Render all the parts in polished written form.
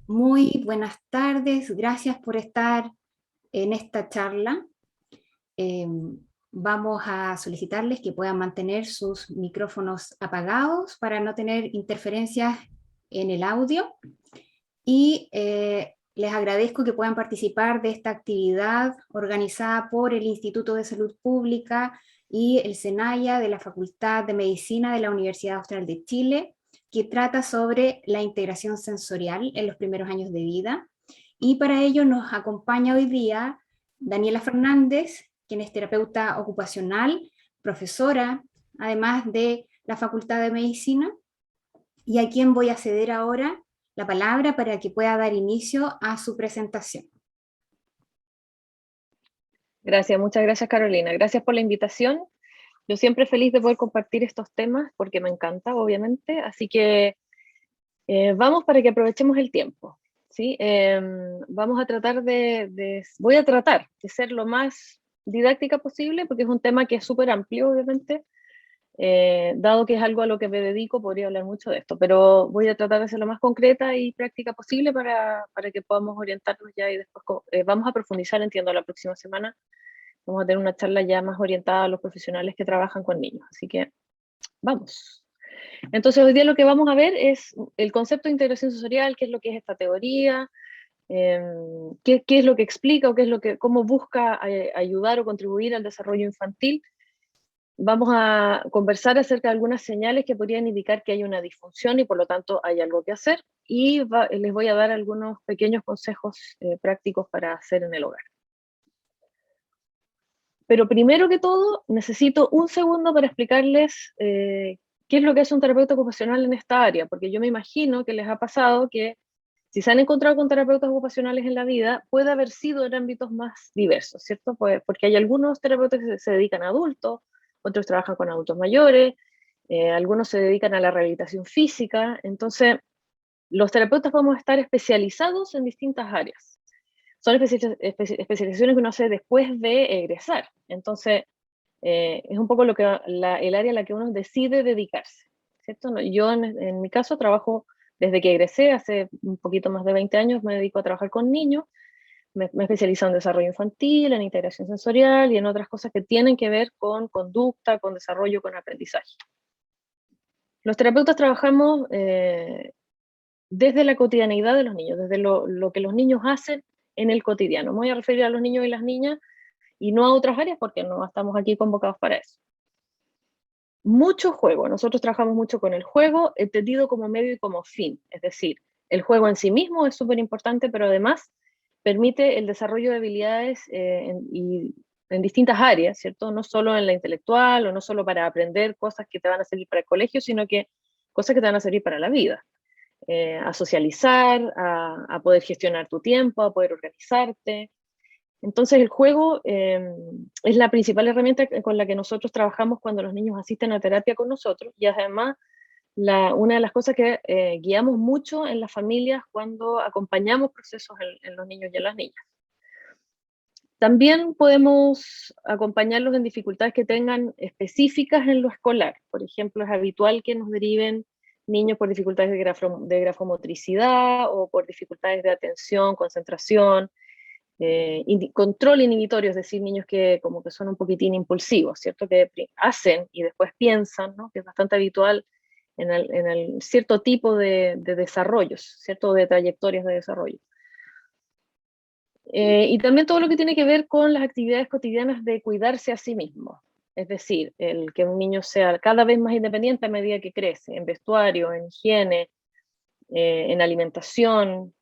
Muy buenas tardes, gracias por estar en esta charla. Eh, Vamos a solicitarles que puedan mantener sus micrófonos apagados para no tener interferencias en el audio y les agradezco que puedan participar de esta actividad organizada por el Instituto de Salud Pública y el SENAYA de la Facultad de Medicina de la Universidad Austral de Chile, que trata sobre la integración sensorial en los primeros años de vida. Y para ello nos acompaña hoy día Daniela Fernández, quien es terapeuta ocupacional, profesora, además de la Facultad de Medicina, y a quien voy a ceder ahora la palabra para que pueda dar inicio a su presentación. Gracias, muchas gracias Carolina. Gracias por la invitación. Yo siempre feliz de poder compartir estos temas porque me encanta, obviamente. Así que vamos para que aprovechemos el tiempo. ¿Sí? Vamos a tratar voy a tratar de ser lo más didáctica posible porque es un tema que es súper amplio, obviamente. Dado que es algo a lo que me dedico, podría hablar mucho de esto, pero voy a tratar de ser lo más concreta y práctica posible para que podamos orientarnos ya y después vamos a profundizar, entiendo, la próxima semana. Vamos a tener una charla ya más orientada a los profesionales que trabajan con niños, así que vamos. Entonces hoy día lo que vamos a ver es el concepto de integración sensorial, qué es lo que es esta teoría, qué es lo que explica o cómo busca ayudar o contribuir al desarrollo infantil. Vamos a conversar acerca de algunas señales que podrían indicar que hay una disfunción y por lo tanto hay algo que hacer, y les voy a dar algunos pequeños consejos prácticos para hacer en el hogar. Pero primero que todo, necesito un segundo para explicarles qué es lo que es un terapeuta ocupacional en esta área, porque yo me imagino que les ha pasado que si se han encontrado con terapeutas ocupacionales en la vida, puede haber sido en ámbitos más diversos, ¿cierto? Pues, porque hay algunos terapeutas que se dedican a adultos, otros trabajan con adultos mayores, algunos se dedican a la rehabilitación física. Entonces, los terapeutas podemos estar especializados en distintas áreas. Son especializaciones que uno hace después de egresar. Entonces, es un poco el área a la que uno decide dedicarse, ¿cierto? Yo en mi caso trabajo desde que egresé, hace un poquito más de 20 años, me dedico a trabajar con niños, me he especializado en desarrollo infantil, en integración sensorial y en otras cosas que tienen que ver con conducta, con desarrollo, con aprendizaje. Los terapeutas trabajamos desde la cotidianidad de los niños, desde lo que los niños hacen en el cotidiano. Me voy a referir a los niños y las niñas y no a otras áreas porque no estamos aquí convocados para eso. Mucho juego. Nosotros trabajamos mucho con el juego, entendido como medio y como fin. Es decir, el juego en sí mismo es súper importante, pero además permite el desarrollo de habilidades en distintas áreas, ¿cierto? No solo en la intelectual o no solo para aprender cosas que te van a servir para el colegio, sino que cosas que te van a servir para la vida. A socializar, a poder gestionar tu tiempo, a poder organizarte. Entonces el juego es la principal herramienta con la que nosotros trabajamos cuando los niños asisten a terapia con nosotros, y además una de las cosas que guiamos mucho en las familias cuando acompañamos procesos en los niños y en las niñas. También podemos acompañarlos en dificultades que tengan específicas en lo escolar. Por ejemplo, es habitual que nos deriven niños por dificultades de grafomotricidad o por dificultades de atención, concentración, control inhibitorio, es decir, niños que como que son un poquitín impulsivos, ¿cierto? Que hacen y después piensan, ¿no? Que es bastante habitual en el cierto tipo de desarrollos, ¿cierto? De trayectorias de desarrollo. Y también todo lo que tiene que ver con las actividades cotidianas de cuidarse a sí mismo. Es decir, el que un niño sea cada vez más independiente a medida que crece, en vestuario, en higiene, en alimentación,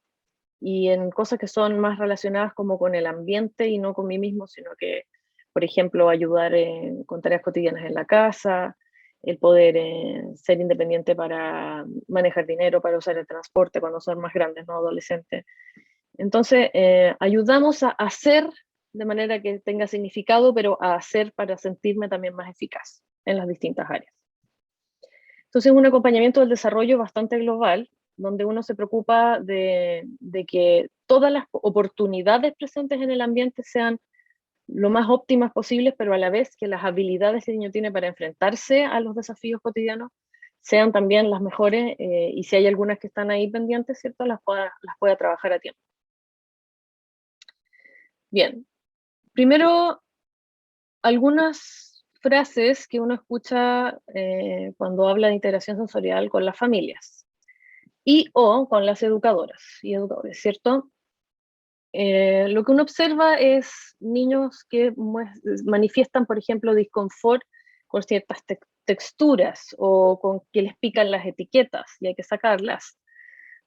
y en cosas que son más relacionadas como con el ambiente y no con mí mismo, sino que, por ejemplo, ayudar con tareas cotidianas en la casa, el poder ser independiente para manejar dinero, para usar el transporte cuando son más grandes, no adolescentes. Entonces, ayudamos a hacer de manera que tenga significado, pero a hacer para sentirme también más eficaz en las distintas áreas. Entonces, un acompañamiento del desarrollo bastante global, donde uno se preocupa de que todas las oportunidades presentes en el ambiente sean lo más óptimas posibles, pero a la vez que las habilidades que el niño tiene para enfrentarse a los desafíos cotidianos sean también las mejores, y si hay algunas que están ahí pendientes, ¿cierto? Las pueda trabajar a tiempo. Bien, primero, algunas frases que uno escucha cuando habla de integración sensorial con las familias y o con las educadoras y educadores, ¿cierto? Lo que uno observa es niños que manifiestan, por ejemplo, disconfort con ciertas texturas o con que les pican las etiquetas y hay que sacarlas,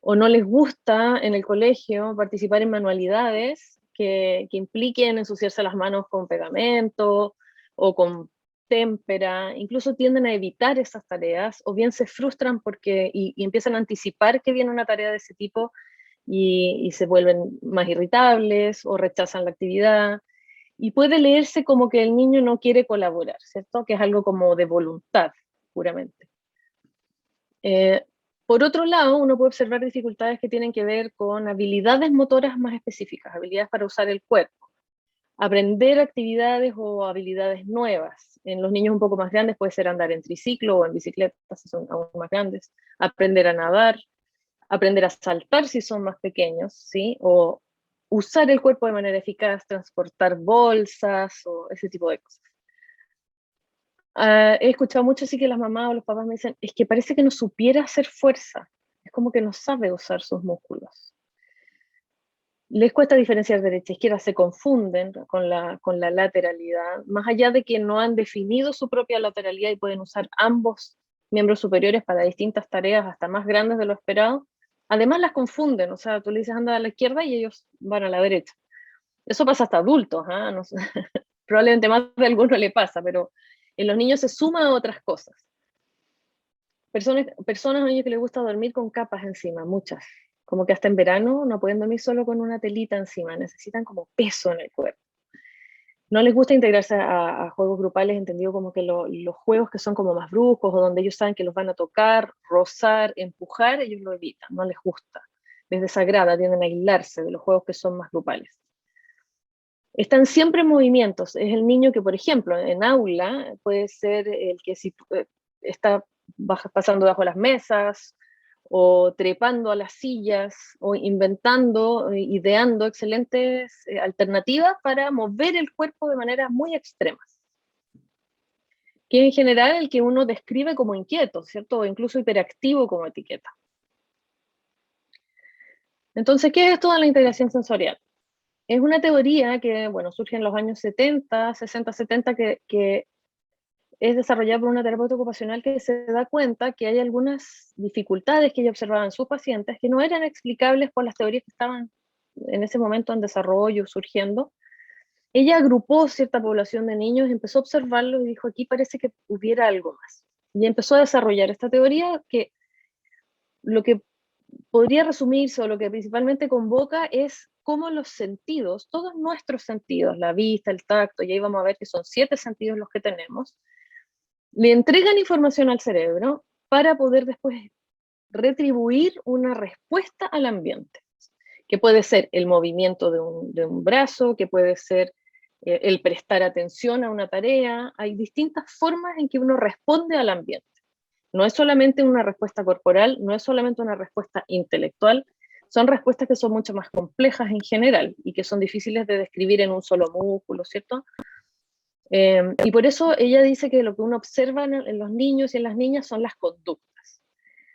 o no les gusta en el colegio participar en manualidades que impliquen ensuciarse las manos con pegamento o con témpera, incluso tienden a evitar esas tareas o bien se frustran porque y empiezan a anticipar que viene una tarea de ese tipo y se vuelven más irritables o rechazan la actividad. Y puede leerse como que el niño no quiere colaborar, ¿cierto? Que es algo como de voluntad, puramente. Por otro lado, uno puede observar dificultades que tienen que ver con habilidades motoras más específicas, habilidades para usar el cuerpo, aprender actividades o habilidades nuevas. En los niños un poco más grandes puede ser andar en triciclo o en bicicleta, si son aún más grandes, aprender a nadar, aprender a saltar si son más pequeños, ¿sí? O usar el cuerpo de manera eficaz, transportar bolsas o ese tipo de cosas. He escuchado mucho así que las mamás o los papás me dicen, es que parece que no supiera hacer fuerza, es como que no sabe usar sus músculos. Les cuesta diferenciar derecha e izquierda, se confunden con la lateralidad, más allá de que no han definido su propia lateralidad y pueden usar ambos miembros superiores para distintas tareas hasta más grandes de lo esperado. Además las confunden, o sea, tú le dices anda a la izquierda y ellos van a la derecha. Eso pasa hasta adultos, ¿eh? No sé, probablemente más de alguno le pasa, pero en los niños se suman a otras cosas. Personas o niños que les gusta dormir con capas encima, muchas. Como que hasta en verano no pueden dormir solo con una telita encima, necesitan como peso en el cuerpo. No les gusta integrarse a juegos grupales, entendido como que los juegos que son como más bruscos o donde ellos saben que los van a tocar, rozar, empujar, ellos lo evitan, no les gusta. Les desagrada, tienden a aislarse de los juegos que son más grupales. Están siempre en movimientos. Es el niño que, por ejemplo, en aula puede ser el que si está pasando bajo las mesas o trepando a las sillas o inventando, ideando excelentes alternativas para mover el cuerpo de maneras muy extremas. Que en general el que uno describe como inquieto, ¿cierto? O incluso hiperactivo como etiqueta. Entonces, ¿qué es esto de la integración sensorial? Es una teoría que, bueno, surge en los años 70, 60, 70, que es desarrollada por una terapeuta ocupacional que se da cuenta que hay algunas dificultades que ella observaba en sus pacientes que no eran explicables por las teorías que estaban en ese momento en desarrollo, surgiendo. Ella agrupó cierta población de niños, empezó a observarlos y dijo, aquí parece que hubiera algo más. Y empezó a desarrollar esta teoría que lo que podría resumirse o lo que principalmente convoca es cómo los sentidos, todos nuestros sentidos, la vista, el tacto, y ahí vamos a ver que son 7 sentidos los que tenemos, le entregan información al cerebro para poder después retribuir una respuesta al ambiente, que puede ser el movimiento de un brazo, que puede ser el prestar atención a una tarea. Hay distintas formas en que uno responde al ambiente. No es solamente una respuesta corporal, no es solamente una respuesta intelectual, son respuestas que son mucho más complejas en general y que son difíciles de describir en un solo músculo, ¿cierto? Y por eso ella dice que lo que uno observa en los niños y en las niñas son las conductas.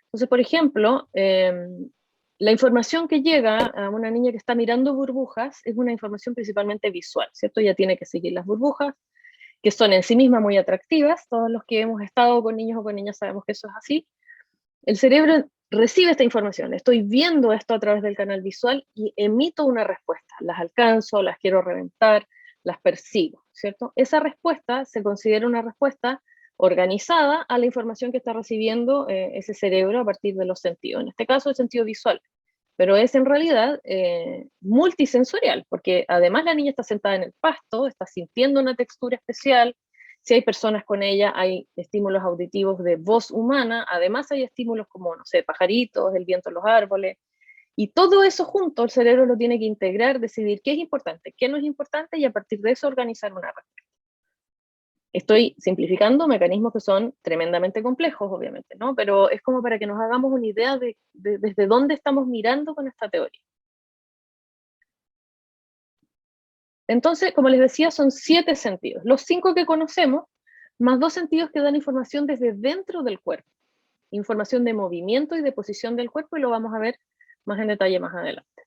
Entonces, por ejemplo, la información que llega a una niña que está mirando burbujas es una información principalmente visual, ¿cierto? Ella tiene que seguir las burbujas, que son en sí mismas muy atractivas. Todos los que hemos estado con niños o con niñas sabemos que eso es así. El cerebro recibe esta información, estoy viendo esto a través del canal visual y emito una respuesta. Las alcanzo, las quiero reventar, las percibo, ¿cierto? Esa respuesta se considera una respuesta organizada a la información que está recibiendo ese cerebro a partir de los sentidos. En este caso, el sentido visual, pero es en realidad multisensorial, porque además la niña está sentada en el pasto, está sintiendo una textura especial. Si hay personas con ella, hay estímulos auditivos de voz humana, además hay estímulos como, no sé, pajaritos, el viento en los árboles, y todo eso junto el cerebro lo tiene que integrar, decidir qué es importante, qué no es importante, y a partir de eso organizar una respuesta. Estoy simplificando mecanismos que son tremendamente complejos, obviamente, ¿no? Pero es como para que nos hagamos una idea de desde dónde estamos mirando con esta teoría. Entonces, como les decía, son 7 sentidos. Los 5 que conocemos, más 2 sentidos que dan información desde dentro del cuerpo. Información de movimiento y de posición del cuerpo, y lo vamos a ver más en detalle más adelante.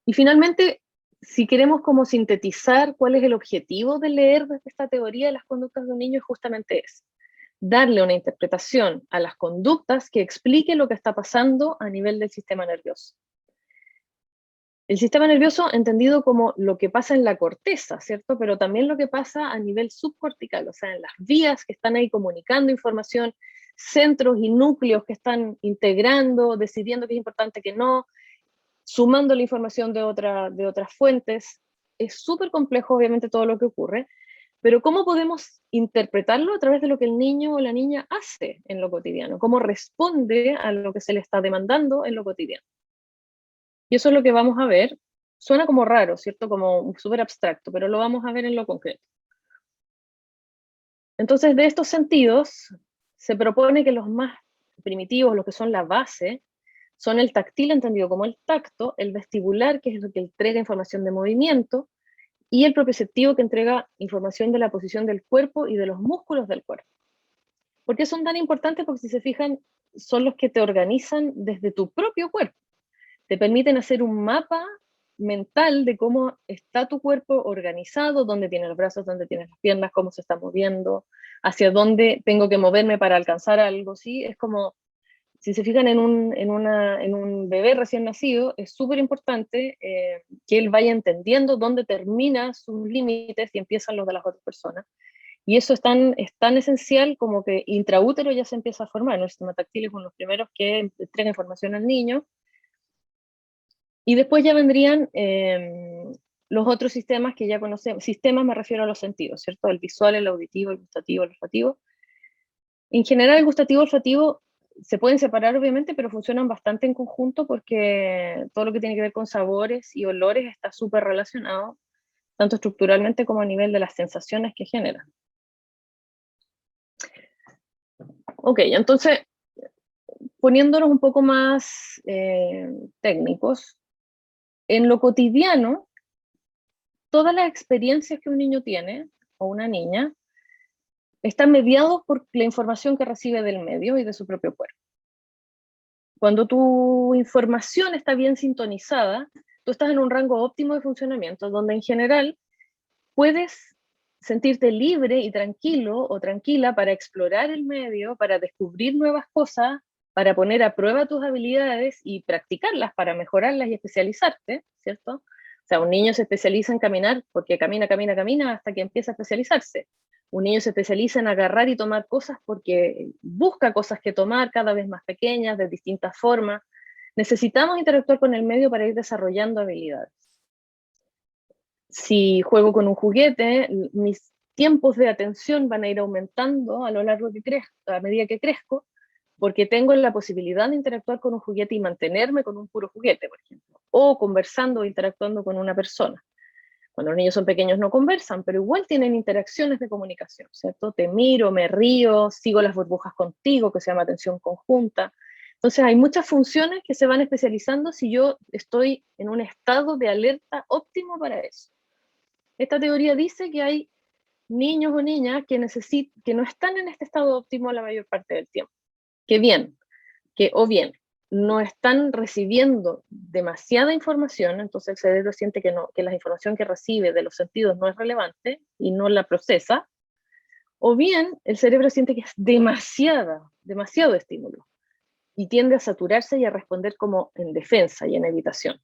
Y finalmente, si queremos como sintetizar cuál es el objetivo de leer desde esta teoría de las conductas de un niño, es justamente eso: darle una interpretación a las conductas que explique lo que está pasando a nivel del sistema nervioso. El sistema nervioso entendido como lo que pasa en la corteza, ¿cierto? Pero también lo que pasa a nivel subcortical, o sea, en las vías que están ahí comunicando información, centros y núcleos que están integrando, decidiendo qué es importante, qué no, sumando la información de otras fuentes. Es súper complejo, obviamente, todo lo que ocurre, pero ¿cómo podemos interpretarlo? A través de lo que el niño o la niña hace en lo cotidiano, cómo responde a lo que se le está demandando en lo cotidiano. Y eso es lo que vamos a ver. Suena como raro, ¿cierto? Como súper abstracto, pero lo vamos a ver en lo concreto. Entonces, de estos sentidos, se propone que los más primitivos, los que son la base, son el táctil, entendido como el tacto, el vestibular, que es lo que entrega información de movimiento, y el propioceptivo, que entrega información de la posición del cuerpo y de los músculos del cuerpo. ¿Por qué son tan importantes? Porque si se fijan, son los que te organizan desde tu propio cuerpo. Te permiten hacer un mapa mental de cómo está tu cuerpo organizado, dónde tienes los brazos, dónde tienes las piernas, cómo se está moviendo, hacia dónde tengo que moverme para alcanzar algo, ¿sí? Es como, si se fijan en un bebé recién nacido, es súper importante que él vaya entendiendo dónde termina sus límites y empiezan los de las otras personas. Y eso es tan esencial como que intraútero ya se empieza a formar, ¿no? El sistema táctil es uno de los primeros que entrega información al niño. Y después ya vendrían los otros sistemas que ya conocemos. Sistemas me refiero a los sentidos, ¿cierto? El visual, el auditivo, el gustativo, el olfativo. En general, el gustativo y el olfativo se pueden separar, obviamente, pero funcionan bastante en conjunto porque todo lo que tiene que ver con sabores y olores está súper relacionado, tanto estructuralmente como a nivel de las sensaciones que generan. Ok, entonces, poniéndonos un poco más técnicos, en lo cotidiano, todas las experiencias que un niño tiene, o una niña, están mediados por la información que recibe del medio y de su propio cuerpo. Cuando tu información está bien sintonizada, tú estás en un rango óptimo de funcionamiento, donde en general puedes sentirte libre y tranquilo o tranquila para explorar el medio, para descubrir nuevas cosas, para poner a prueba tus habilidades y practicarlas para mejorarlas y especializarte, ¿cierto? O sea, un niño se especializa en caminar porque camina, camina, camina hasta que empieza a especializarse. Un niño se especializa en agarrar y tomar cosas porque busca cosas que tomar cada vez más pequeñas, de distintas formas. Necesitamos interactuar con el medio para ir desarrollando habilidades. Si juego con un juguete, mis tiempos de atención van a ir aumentando a lo largo que crezco, a medida que crezco, porque tengo la posibilidad de interactuar con un juguete y mantenerme con un puro juguete, por ejemplo, o conversando o interactuando con una persona. Cuando los niños son pequeños no conversan, pero igual tienen interacciones de comunicación, ¿cierto? Te miro, me río, sigo las burbujas contigo, que se llama atención conjunta. Entonces hay muchas funciones que se van especializando si yo estoy en un estado de alerta óptimo para eso. Esta teoría dice que hay niños o niñas que no están en este estado óptimo la mayor parte del tiempo. Que bien, o bien no están recibiendo demasiada información, entonces el cerebro siente que la información que recibe de los sentidos no es relevante y no la procesa, o bien el cerebro siente que es demasiado estímulo y tiende a saturarse y a responder como en defensa y en evitación.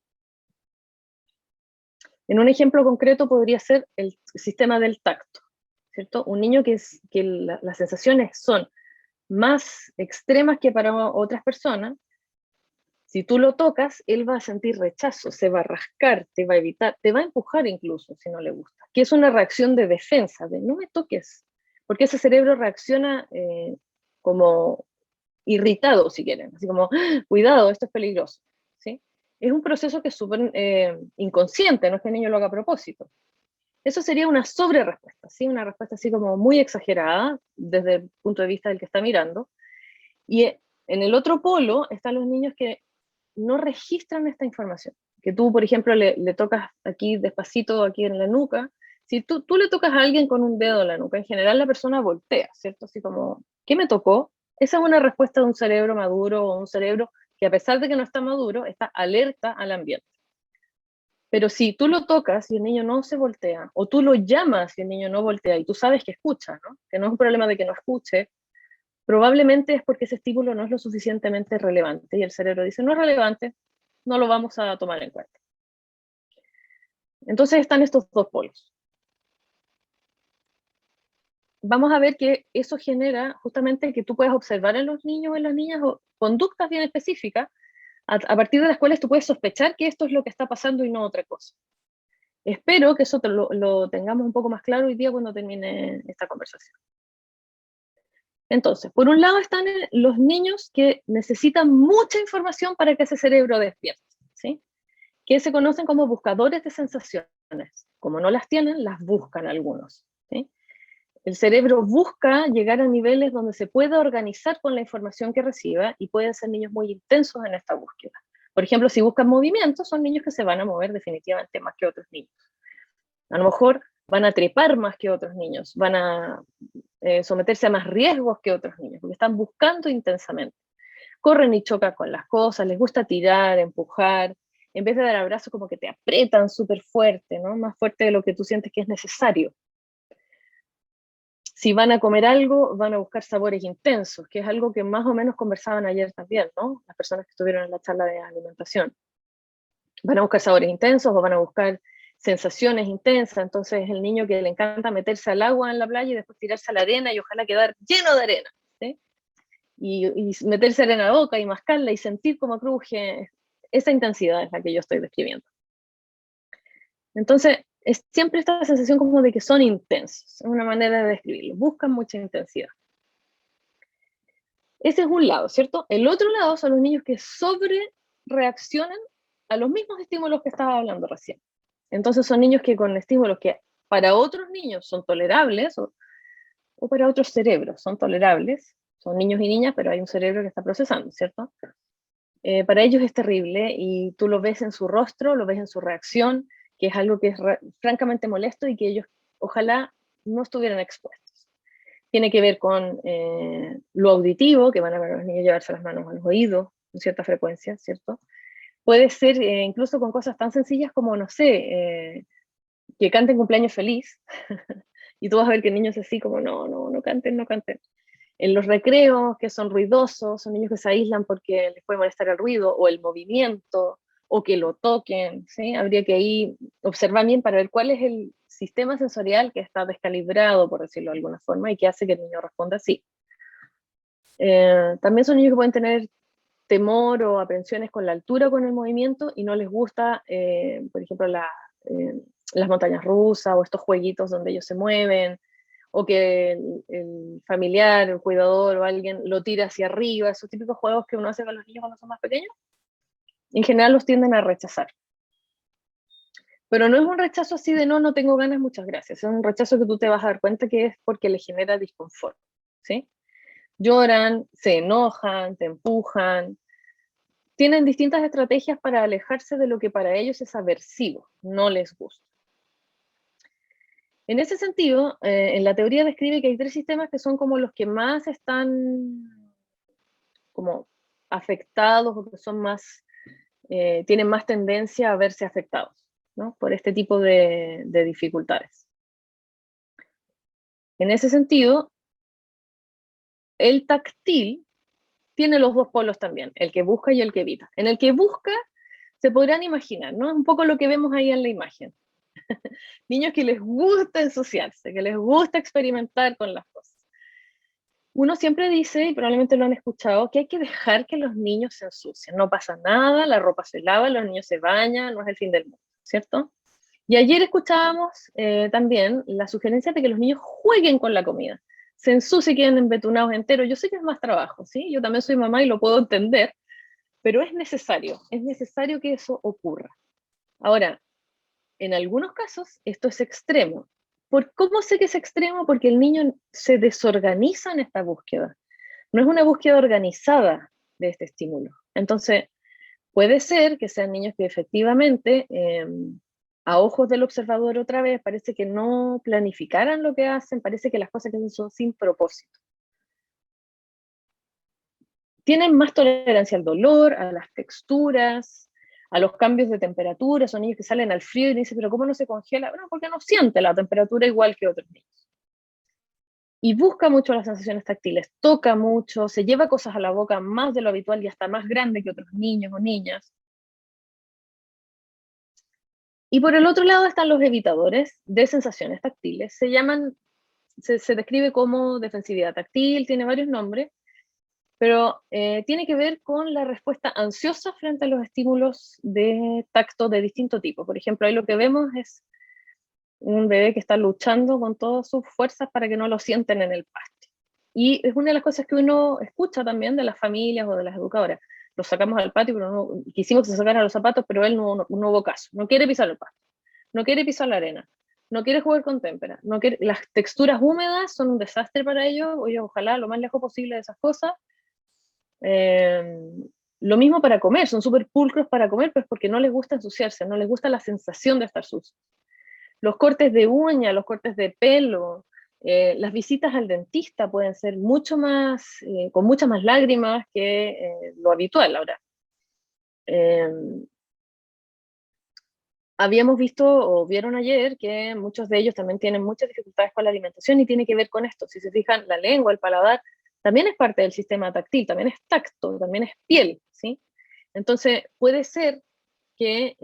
En un ejemplo concreto podría ser el sistema del tacto, ¿cierto? Un niño que las sensaciones son más extremas que para otras personas, si tú lo tocas, él va a sentir rechazo, se va a rascar, te va a evitar, te va a empujar incluso si no le gusta, que es una reacción de defensa, de no me toques, porque ese cerebro reacciona como irritado, si quieren, así como, ¡ah! Cuidado, esto es peligroso, ¿sí? Es un proceso que es súper inconsciente, no es que el niño lo haga a propósito. Eso sería una sobrerespuesta, ¿sí? Una respuesta así como muy exagerada desde el punto de vista del que está mirando. Y en el otro polo están los niños que no registran esta información. Que tú, por ejemplo, le tocas aquí despacito, aquí en la nuca. Si tú le tocas a alguien con un dedo en la nuca, en general la persona voltea, ¿cierto? Así como, ¿qué me tocó? Esa es una respuesta de un cerebro maduro o un cerebro que a pesar de que no está maduro, está alerta al ambiente. Pero si tú lo tocas y el niño no se voltea, o tú lo llamas y el niño no voltea, y tú sabes que escucha, ¿no? Que no es un problema de que no escuche, probablemente es porque ese estímulo no es lo suficientemente relevante. Y el cerebro dice, no es relevante, no lo vamos a tomar en cuenta. Entonces están estos dos polos. Vamos a ver que eso genera justamente que tú puedas observar en los niños o en las niñas conductas bien específicas, a partir de las cuales tú puedes sospechar que esto es lo que está pasando y no otra cosa. Espero que eso lo tengamos un poco más claro hoy día cuando termine esta conversación. Entonces, por un lado están los niños que necesitan mucha información para que ese cerebro despierte, ¿sí? Que se conocen como buscadores de sensaciones. Como no las tienen, las buscan algunos, ¿sí? El cerebro busca llegar a niveles donde se pueda organizar con la información que reciba y pueden ser niños muy intensos en esta búsqueda. Por ejemplo, si buscan movimiento, son niños que se van a mover definitivamente más que otros niños. A lo mejor van a trepar más que otros niños, van a someterse a más riesgos que otros niños, porque están buscando intensamente. Corren y chocan con las cosas, les gusta tirar, empujar, en vez de dar abrazos como que te apretan súper fuerte, ¿no? Más fuerte de lo que tú sientes que es necesario. Si van a comer algo, van a buscar sabores intensos, que es algo que más o menos conversaban ayer también, ¿no? Las personas que estuvieron en la charla de alimentación. Van a buscar sabores intensos o van a buscar sensaciones intensas. Entonces el niño que le encanta meterse al agua en la playa y después tirarse a la arena y ojalá quedar lleno de arena, ¿sí? Y meterse arena a la boca y mascarla y sentir cómo cruje, esa intensidad es la que yo estoy describiendo. Entonces, es siempre esta sensación como de que son intensos, es una manera de describirlo, buscan mucha intensidad. Ese es un lado, ¿cierto? El otro lado son los niños que sobre reaccionan a los mismos estímulos que estaba hablando recién. Entonces son niños que con estímulos que para otros niños son tolerables o para otros cerebros son tolerables, son niños y niñas, pero hay un cerebro que está procesando, ¿cierto? Para ellos es terrible y tú lo ves en su rostro, lo ves en su reacción, que es algo que es francamente molesto y que ellos ojalá no estuvieran expuestos. Tiene que ver con lo auditivo, que van a ver a los niños llevarse las manos a los oídos con cierta frecuencia, ¿cierto? Puede ser incluso con cosas tan sencillas como, no sé, que canten cumpleaños feliz, y tú vas a ver que el niño es así como, no canten, no canten. En los recreos, que son ruidosos, son niños que se aíslan porque les puede molestar el ruido, o el movimiento, o que lo toquen, ¿sí? Habría que ahí observar bien para ver cuál es el sistema sensorial que está descalibrado, por decirlo de alguna forma, y que hace que el niño responda así. También son niños que pueden tener temor o aprensiones con la altura o con el movimiento y no les gusta, por ejemplo, las montañas rusas o estos jueguitos donde ellos se mueven, o que el familiar, el cuidador o alguien lo tira hacia arriba, esos típicos juegos que uno hace con los niños cuando son más pequeños, en general los tienden a rechazar. Pero no es un rechazo así de no tengo ganas, muchas gracias. Es un rechazo que tú te vas a dar cuenta que es porque les genera disconfort, ¿sí? Lloran, se enojan, te empujan, tienen distintas estrategias para alejarse de lo que para ellos es aversivo, no les gusta. En ese sentido, en la teoría describe que hay tres sistemas que son como los que más están como afectados o que son más, tienen más tendencia a verse afectados, ¿no? Por este tipo de dificultades. En ese sentido, el táctil tiene los dos polos también, el que busca y el que evita. En el que busca, se podrán imaginar, ¿no? Es un poco lo que vemos ahí en la imagen. Niños que les gusta ensuciarse, que les gusta experimentar con las cosas. Uno siempre dice, y probablemente lo han escuchado, que hay que dejar que los niños se ensucien. No pasa nada, la ropa se lava, los niños se bañan, no es el fin del mundo, ¿cierto? Y ayer escuchábamos también la sugerencia de que los niños jueguen con la comida. Se ensucien, queden embetunados enteros. Yo sé que es más trabajo, ¿sí? Yo también soy mamá y lo puedo entender, pero es necesario que eso ocurra. Ahora, en algunos casos esto es extremo. ¿Cómo sé que es extremo? Porque el niño se desorganiza en esta búsqueda. No es una búsqueda organizada de este estímulo. Entonces, puede ser que sean niños que efectivamente, a ojos del observador otra vez, parece que no planificaran lo que hacen, parece que las cosas que hacen son sin propósito. Tienen más tolerancia al dolor, a las texturas, a los cambios de temperatura. Son niños que salen al frío y dicen, pero ¿cómo no se congela? Bueno, porque no siente la temperatura igual que otros niños. Y busca mucho las sensaciones táctiles, toca mucho, se lleva cosas a la boca más de lo habitual y hasta más grande que otros niños o niñas. Y por el otro lado están los evitadores de sensaciones táctiles. Se describe como defensividad táctil, tiene varios nombres, pero tiene que ver con la respuesta ansiosa frente a los estímulos de tacto de distinto tipo. Por ejemplo, ahí lo que vemos es un bebé que está luchando con todas sus fuerzas para que no lo sienten en el pasto. Y es una de las cosas que uno escucha también de las familias o de las educadoras. Lo sacamos al patio, pero quisimos que se sacara los zapatos, pero él no hubo caso. No quiere pisar el pasto, no quiere pisar la arena, no quiere jugar con témpera, las texturas húmedas son un desastre para ellos. Oye, ojalá lo más lejos posible de esas cosas. Lo mismo para comer, son súper pulcros para comer, pues porque no les gusta ensuciarse, no les gusta la sensación de estar sucios. Los cortes de uña, los cortes de pelo, las visitas al dentista pueden ser mucho más, con muchas más lágrimas que lo habitual ahora. Habíamos visto o vieron ayer que muchos de ellos también tienen muchas dificultades con la alimentación y tiene que ver con esto. Si se fijan, la lengua, el paladar, también es parte del sistema táctil, también es tacto, también es piel, ¿sí? Entonces puede ser que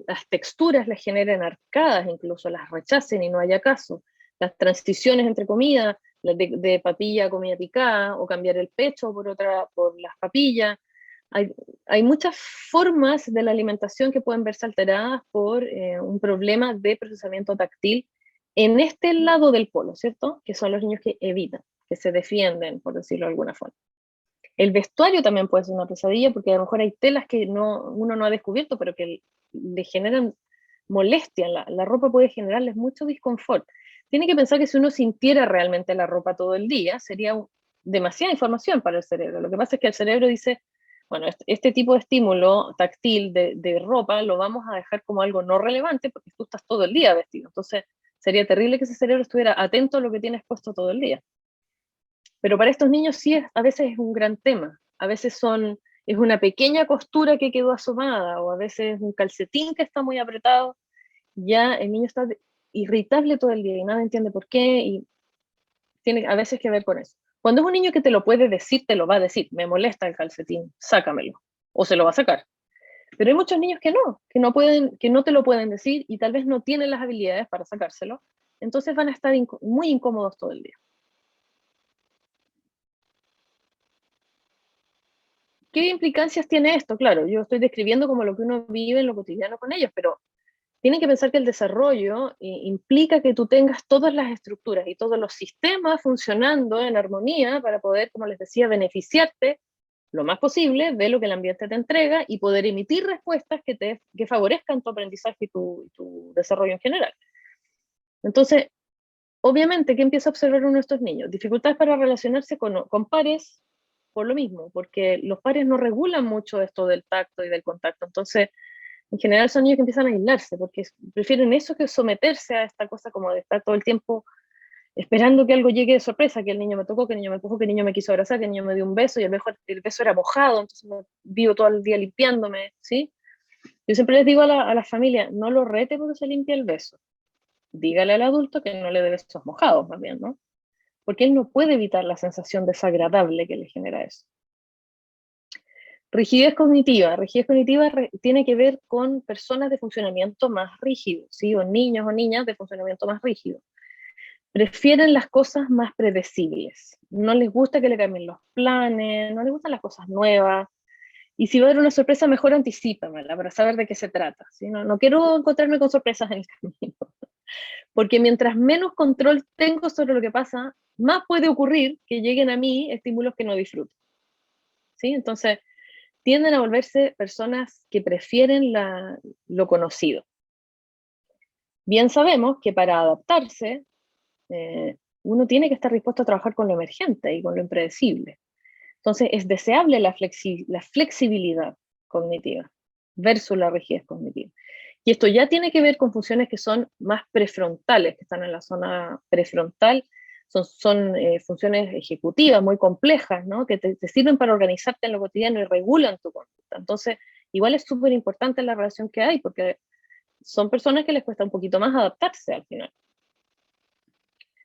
las texturas les generen arcadas, incluso las rechacen y no haya caso. Las transiciones entre comida, de papilla a comida picada, o cambiar el pecho por las papillas. Hay muchas formas de la alimentación que pueden verse alteradas por un problema de procesamiento táctil en este lado del polo, ¿cierto? Que son los niños que evitan, que se defienden, por decirlo de alguna forma. El vestuario también puede ser una pesadilla, porque a lo mejor hay telas que uno no ha descubierto, pero que le generan molestia. La ropa puede generarles mucho disconfort. Tiene que pensar que si uno sintiera realmente la ropa todo el día, sería demasiada información para el cerebro. Lo que pasa es que el cerebro dice, bueno, este tipo de estímulo táctil de ropa lo vamos a dejar como algo no relevante porque tú estás todo el día vestido. Entonces sería terrible que ese cerebro estuviera atento a lo que tienes puesto todo el día. Pero para estos niños sí a veces es un gran tema. A veces es una pequeña costura que quedó asomada, o a veces un calcetín que está muy apretado. Ya el niño está irritable todo el día y nadie entiende por qué, y tiene a veces que ver con eso. Cuando es un niño que te lo puede decir, te lo va a decir: me molesta el calcetín, sácamelo, o se lo va a sacar. Pero hay muchos niños que no te lo pueden decir y tal vez no tienen las habilidades para sacárselo, entonces van a estar muy incómodos todo el día. ¿Qué implicancias tiene esto? Claro, yo estoy describiendo como lo que uno vive en lo cotidiano con ellos, pero tienen que pensar que el desarrollo implica que tú tengas todas las estructuras y todos los sistemas funcionando en armonía para poder, como les decía, beneficiarte lo más posible de lo que el ambiente te entrega y poder emitir respuestas que favorezcan tu aprendizaje y tu desarrollo en general. Entonces, obviamente, ¿qué empieza a observar uno de estos niños? Dificultades para relacionarse con pares, por lo mismo, porque los pares no regulan mucho esto del tacto y del contacto. Entonces, en general son niños que empiezan a aislarse, porque prefieren eso que someterse a esta cosa como de estar todo el tiempo esperando que algo llegue de sorpresa, que el niño me tocó, que el niño me empujó, que el niño me quiso abrazar, que el niño me dio un beso, y el beso era mojado, entonces vivo todo el día limpiándome, ¿sí? Yo siempre les digo a la familia, no lo rete porque se limpia el beso. Dígale al adulto que no le dé besos mojados, más bien, ¿no? Porque él no puede evitar la sensación desagradable que le genera eso. Rigidez cognitiva. Rigidez cognitiva tiene que ver con personas de funcionamiento más rígido, ¿sí? O niños o niñas de funcionamiento más rígido. Prefieren las cosas más predecibles. No les gusta que le cambien los planes, no les gustan las cosas nuevas. Y si va a haber una sorpresa, mejor anticípamela para saber de qué se trata, ¿sí? No quiero encontrarme con sorpresas en el camino. Porque mientras menos control tengo sobre lo que pasa, más puede ocurrir que lleguen a mí estímulos que no disfruto, ¿sí? Entonces, tienden a volverse personas que prefieren lo conocido. Bien sabemos que para adaptarse, uno tiene que estar dispuesto a trabajar con lo emergente y con lo impredecible. Entonces, es deseable la flexibilidad cognitiva versus la rigidez cognitiva. Y esto ya tiene que ver con funciones que son más prefrontales, que están en la zona prefrontal, son funciones ejecutivas muy complejas, ¿no? Que te sirven para organizarte en lo cotidiano y regulan tu conducta. Entonces, igual es súper importante la relación que hay, porque son personas que les cuesta un poquito más adaptarse al final.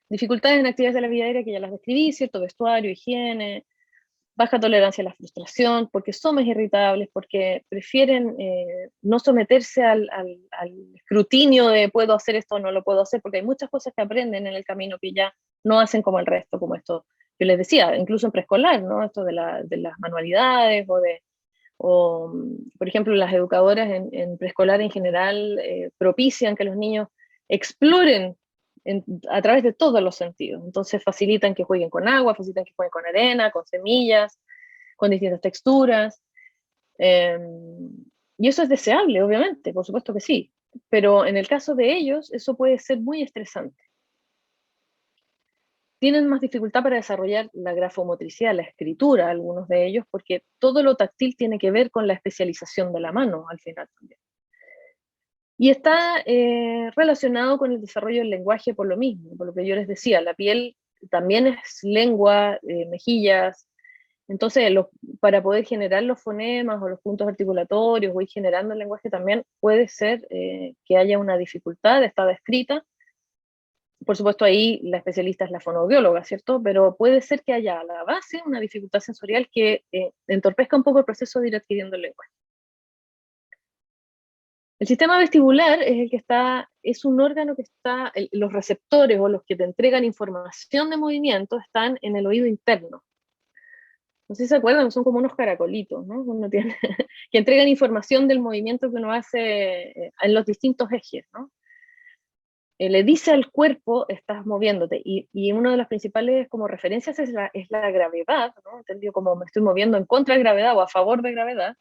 Dificultades en actividades de la vida diaria que ya las describí, ¿cierto? Vestuario, higiene, baja tolerancia a la frustración, porque son más irritables, porque prefieren no someterse al escrutinio de puedo hacer esto o no lo puedo hacer, porque hay muchas cosas que aprenden en el camino que ya no hacen como el resto, como esto que les decía, incluso en preescolar, ¿no? Esto de las manualidades o, por ejemplo, las educadoras en preescolar en general propician que los niños exploren a través de todos los sentidos. Entonces facilitan que jueguen con agua, facilitan que jueguen con arena, con semillas, con distintas texturas. Y eso es deseable, obviamente, por supuesto que sí. Pero en el caso de ellos, eso puede ser muy estresante. Tienen más dificultad para desarrollar la grafomotricidad, la escritura, algunos de ellos, porque todo lo táctil tiene que ver con la especialización de la mano al final también. Y está relacionado con el desarrollo del lenguaje por lo mismo, por lo que yo les decía, la piel también es lengua, mejillas, entonces para poder generar los fonemas o los puntos articulatorios o ir generando el lenguaje también puede ser que haya una dificultad, está descrita. Por supuesto ahí la especialista es la fonoaudióloga, ¿cierto? Pero puede ser que haya a la base una dificultad sensorial que entorpezca un poco el proceso de ir adquiriendo el lenguaje. El sistema vestibular es el que es un órgano que está, los receptores o los que te entregan información de movimiento están en el oído interno. No sé si se acuerdan, son como unos caracolitos, ¿no? Uno tiene, que entregan información del movimiento que uno hace en los distintos ejes, ¿no? Le dice al cuerpo, estás moviéndote, y una de las principales como referencias es la gravedad, ¿no? Entendido como me estoy moviendo en contra de gravedad o a favor de gravedad,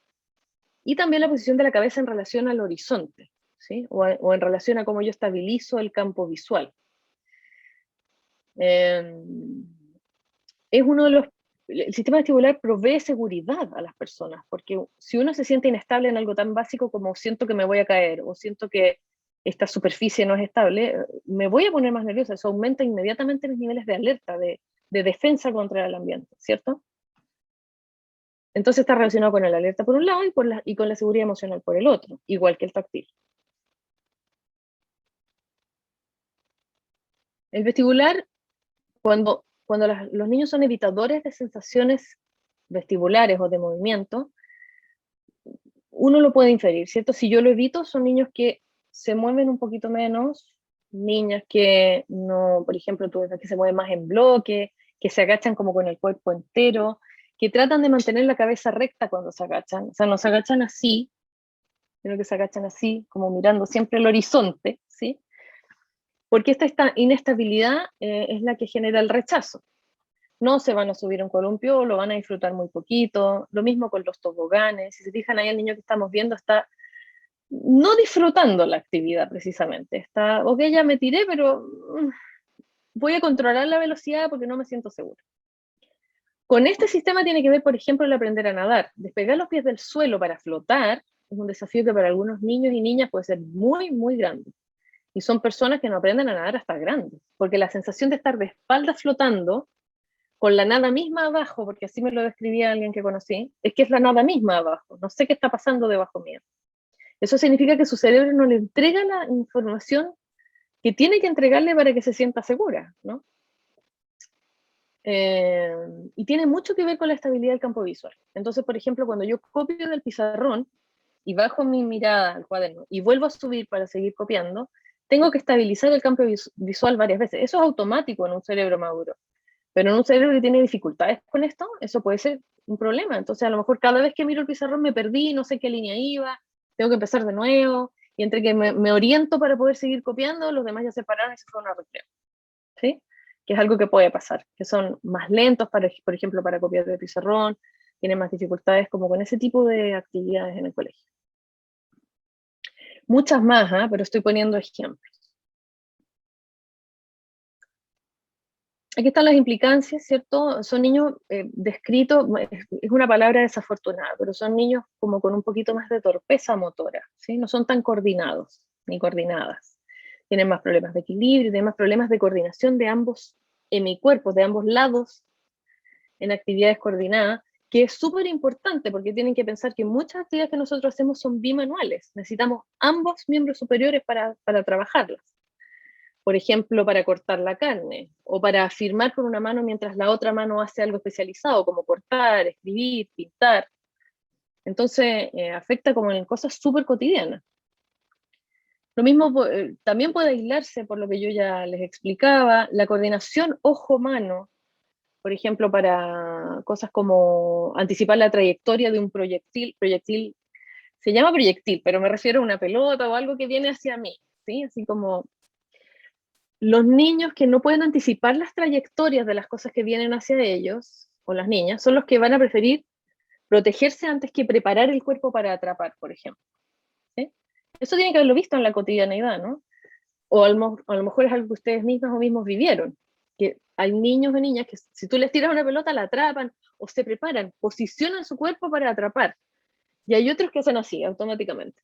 y también la posición de la cabeza en relación al horizonte, ¿sí? O en relación a cómo yo estabilizo el campo visual. Es uno de los... El sistema vestibular provee seguridad a las personas, porque si uno se siente inestable en algo tan básico como siento que me voy a caer, o siento que esta superficie no es estable, me voy a poner más nerviosa, eso aumenta inmediatamente mis niveles de alerta, de defensa contra el ambiente, ¿cierto? Entonces está relacionado con el alerta por un lado y con la seguridad emocional por el otro, igual que el táctil. El vestibular, cuando los niños son evitadores de sensaciones vestibulares o de movimiento, uno lo puede inferir, ¿cierto? Si yo lo evito, son niños que se mueven un poquito menos, niñas que no, por ejemplo, tú ves que se mueven más en bloque, que se agachan como con el cuerpo entero, que tratan de mantener la cabeza recta cuando se agachan, o sea, no se agachan así, sino que se agachan así, como mirando siempre el horizonte, ¿sí? Porque esta inestabilidad es la que genera el rechazo. No se van a subir a un columpio, lo van a disfrutar muy poquito, lo mismo con los toboganes, si se fijan ahí el niño que estamos viendo está no disfrutando la actividad precisamente, está, ok, ya me tiré, pero voy a controlar la velocidad porque no me siento seguro. Con este sistema tiene que ver, por ejemplo, el aprender a nadar. Despegar los pies del suelo para flotar es un desafío que para algunos niños y niñas puede ser muy, muy grande. Y son personas que no aprenden a nadar hasta grandes, porque la sensación de estar de espaldas flotando, con la nada misma abajo, porque así me lo describía alguien que conocí, es que es la nada misma abajo, no sé qué está pasando debajo mío. Eso significa que su cerebro no le entrega la información que tiene que entregarle para que se sienta segura, ¿no? Y tiene mucho que ver con la estabilidad del campo visual. Entonces, por ejemplo, cuando yo copio del pizarrón y bajo mi mirada al cuaderno y vuelvo a subir para seguir copiando, tengo que estabilizar el campo visual varias veces. Eso es automático en un cerebro maduro. Pero en un cerebro que tiene dificultades con esto, eso puede ser un problema. Entonces, a lo mejor cada vez que miro el pizarrón me perdí, no sé qué línea iba, tengo que empezar de nuevo, y entre que me oriento para poder seguir copiando, los demás ya se pararon y se fueron a recreo. ¿Sí? Que es algo que puede pasar, que son más lentos, por ejemplo, para copiar de pizarrón, tienen más dificultades como con ese tipo de actividades en el colegio. Muchas más, pero estoy poniendo ejemplos. aquí están las implicancias, ¿cierto? Son niños descritos, es una palabra desafortunada, pero son niños como con un poquito más de torpeza motora, ¿sí? No son tan coordinados ni coordinadas. Tienen más problemas de equilibrio, tienen más problemas de coordinación de ambos hemicuerpos, de ambos lados, en actividades coordinadas, que es súper importante porque tienen que pensar que muchas actividades que nosotros hacemos son bimanuales. Necesitamos ambos miembros superiores para trabajarlas. Por ejemplo, para cortar la carne, o para firmar con una mano mientras la otra mano hace algo especializado, como cortar, escribir, pintar. Entonces, afecta como en cosas súper cotidianas. Lo mismo también puede aislarse, por lo que yo ya les explicaba, la coordinación ojo-mano, por ejemplo, para cosas como anticipar la trayectoria de un proyectil se llama proyectil, pero me refiero a una pelota o algo que viene hacia mí, ¿sí? Así como los niños que no pueden anticipar las trayectorias de las cosas que vienen hacia ellos, o las niñas, son los que van a preferir protegerse antes que preparar el cuerpo para atrapar, por ejemplo. ¿Sí? Eso tiene que haberlo visto en la cotidianeidad, ¿no? O a lo mejor es algo que ustedes mismas o mismos vivieron, que hay niños o niñas que si tú les tiras una pelota la atrapan o se preparan, posicionan su cuerpo para atrapar. Y hay otros que hacen así, automáticamente.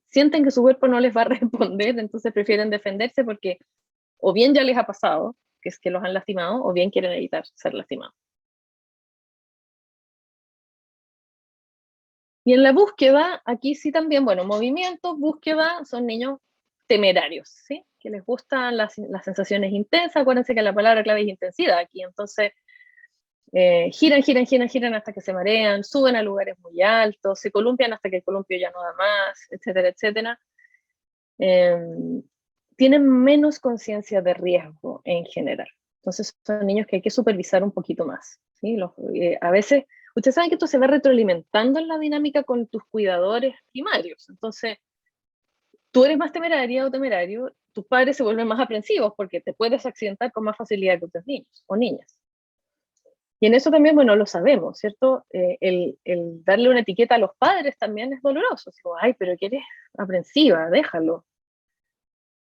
Sienten que su cuerpo no les va a responder, entonces prefieren defenderse porque o bien ya les ha pasado, que es que los han lastimado, o bien quieren evitar ser lastimados. Y en la búsqueda, aquí sí también, bueno, movimientos, búsqueda, son niños temerarios, ¿sí? Que les gustan las sensaciones intensas. Acuérdense que la palabra clave es intensidad aquí, entonces giran, giran, giran, giran hasta que se marean, suben a lugares muy altos, se columpian hasta que el columpio ya no da más, etcétera, etcétera. Eh, Tienen menos conciencia de riesgo en general. Entonces son niños que hay que supervisar un poquito más, ¿sí? A veces, ustedes saben que esto se va retroalimentando en la dinámica con tus cuidadores primarios. Entonces, tú eres más temeraria o temerario, tus padres se vuelven más aprensivos porque te puedes accidentar con más facilidad que otros niños o niñas. Y en eso también, bueno, lo sabemos, ¿cierto? El darle una etiqueta a los padres también es doloroso. Digo, ay, pero que eres aprensiva, déjalo.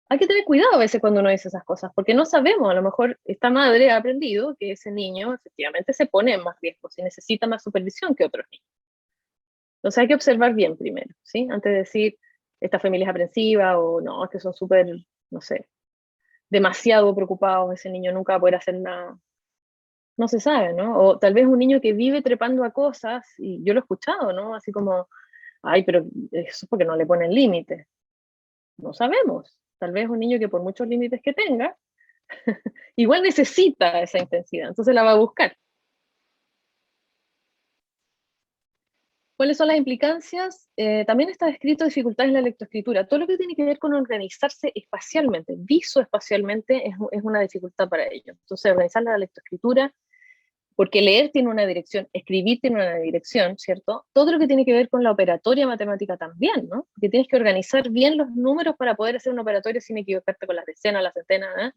Hay que tener cuidado a veces cuando uno dice esas cosas, porque no sabemos, a lo mejor esta madre ha aprendido que ese niño efectivamente se pone en más riesgos y necesita más supervisión que otros niños. Entonces hay que observar bien primero, ¿sí? Antes de decir, esta familia es aprensiva o no, es que son súper, no sé, demasiado preocupados, ese niño nunca va a poder hacer nada. No se sabe, ¿no? O tal vez un niño que vive trepando a cosas, y yo lo he escuchado, ¿no? Así como, ay, pero eso es porque no le ponen límites. No sabemos. Tal vez un niño que por muchos límites que tenga, igual necesita esa intensidad, entonces la va a buscar. ¿Cuáles son las implicancias? También está descrito dificultades en la lectoescritura. Todo lo que tiene que ver con organizarse espacialmente, visoespacialmente, es una dificultad para ellos. Entonces, organizar la lectoescritura, porque leer tiene una dirección, escribir tiene una dirección, ¿cierto? Todo lo que tiene que ver con la operatoria matemática también, ¿no? Porque tienes que organizar bien los números para poder hacer una operatoria sin equivocarte con las decenas, las centenas, ¿eh?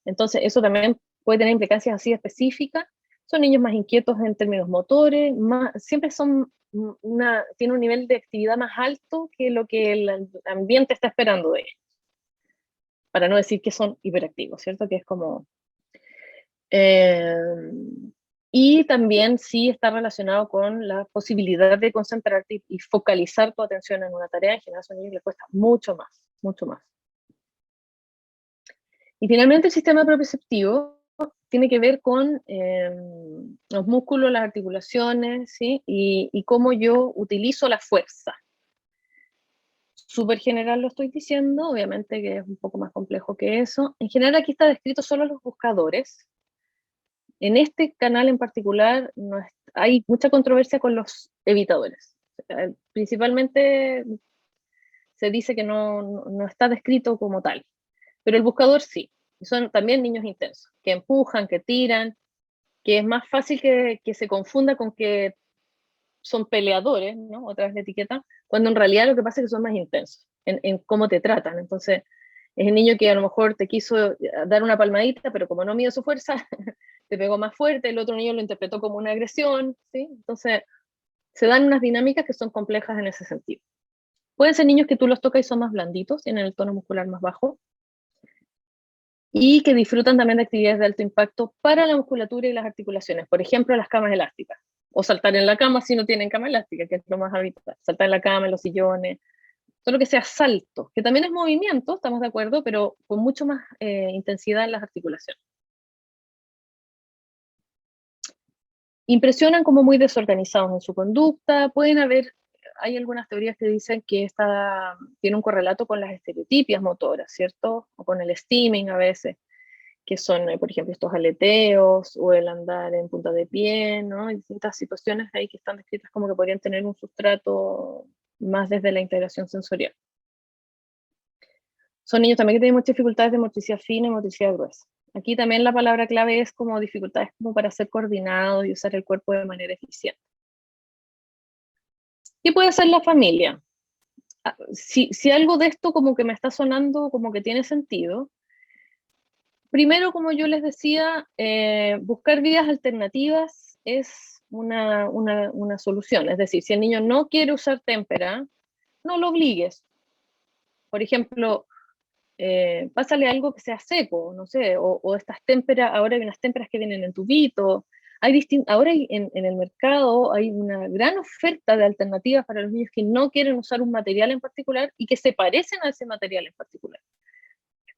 Entonces, eso también puede tener implicancias así específicas. Son niños más inquietos en términos motores, siempre tienen un nivel de actividad más alto que lo que el ambiente está esperando de ellos. Para no decir que son hiperactivos, ¿cierto? Que es como... y también sí está relacionado con la posibilidad de concentrarte y focalizar tu atención en una tarea. En general a esos niños les cuesta mucho más, mucho más. Y finalmente el sistema proprioceptivo tiene que ver con los músculos, las articulaciones, ¿sí? Y cómo yo utilizo la fuerza. Súper general lo estoy diciendo, obviamente que es un poco más complejo que eso. En general aquí está descrito solo los buscadores. En este canal en particular hay mucha controversia con los evitadores. Principalmente se dice que no está descrito como tal, pero el buscador sí. Son también niños intensos, que empujan, que tiran, que es más fácil que se confunda con que son peleadores, ¿no? Otra vez la etiqueta, cuando en realidad lo que pasa es que son más intensos en cómo te tratan. Entonces, es el niño que a lo mejor te quiso dar una palmadita, pero como no mide su fuerza, te pegó más fuerte, el otro niño lo interpretó como una agresión, ¿sí? Entonces, se dan unas dinámicas que son complejas en ese sentido. Pueden ser niños que tú los tocas y son más blanditos, tienen el tono muscular más bajo, y que disfrutan también de actividades de alto impacto para la musculatura y las articulaciones, por ejemplo, las camas elásticas, o saltar en la cama si no tienen cama elástica, que es lo más habitual, saltar en la cama, en los sillones, todo lo que sea salto, que también es movimiento, estamos de acuerdo, pero con mucho más intensidad en las articulaciones. Impresionan como muy desorganizados en su conducta, hay algunas teorías que dicen que tiene un correlato con las estereotipias motoras, ¿cierto? O con el stimming a veces, que son, por ejemplo, estos aleteos o el andar en punta de pie, ¿no? Hay distintas situaciones ahí que están descritas como que podrían tener un sustrato más desde la integración sensorial. Son niños también que tienen muchas dificultades de motricidad fina y motricidad gruesa. Aquí también la palabra clave es como dificultades como para ser coordinado y usar el cuerpo de manera eficiente. ¿Qué puede hacer la familia? Si algo de esto como que me está sonando como que tiene sentido, primero, como yo les decía, buscar vías alternativas es una solución. Es decir, si el niño no quiere usar témpera, no lo obligues. Por ejemplo, pásale algo que sea seco, no sé, o estas témperas, ahora hay unas témperas que vienen en tubito, ahora en el mercado hay una gran oferta de alternativas para los niños que no quieren usar un material en particular y que se parecen a ese material en particular.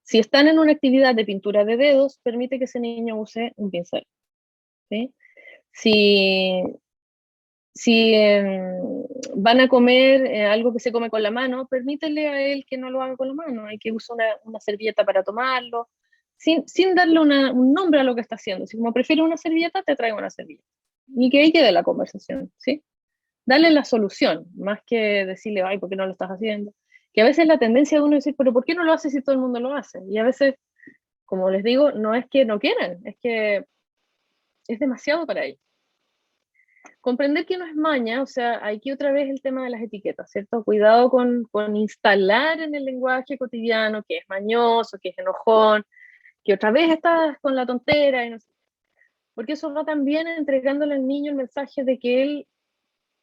Si están en una actividad de pintura de dedos, permite que ese niño use un pincel, ¿sí? Si, si van a comer algo que se come con la mano, permítele a él que no lo haga con la mano, hay que usar una servilleta para tomarlo, sin darle un nombre a lo que está haciendo. Si como prefiere una servilleta, te traigo una servilleta. Y que ahí quede la conversación, ¿sí? Darle la solución, más que decirle, ay, ¿por qué no lo estás haciendo? Que a veces la tendencia de uno es decir, pero ¿por qué no lo hace si todo el mundo lo hace? Y a veces, como les digo, no es que no quieran, es que es demasiado para ellos. Comprender que no es maña, o sea, aquí otra vez el tema de las etiquetas, ¿cierto? Cuidado con instalar en el lenguaje cotidiano que es mañoso, que es enojón, que otra vez estás con la tontera, y no sé, porque eso va también entregándole al niño el mensaje de que él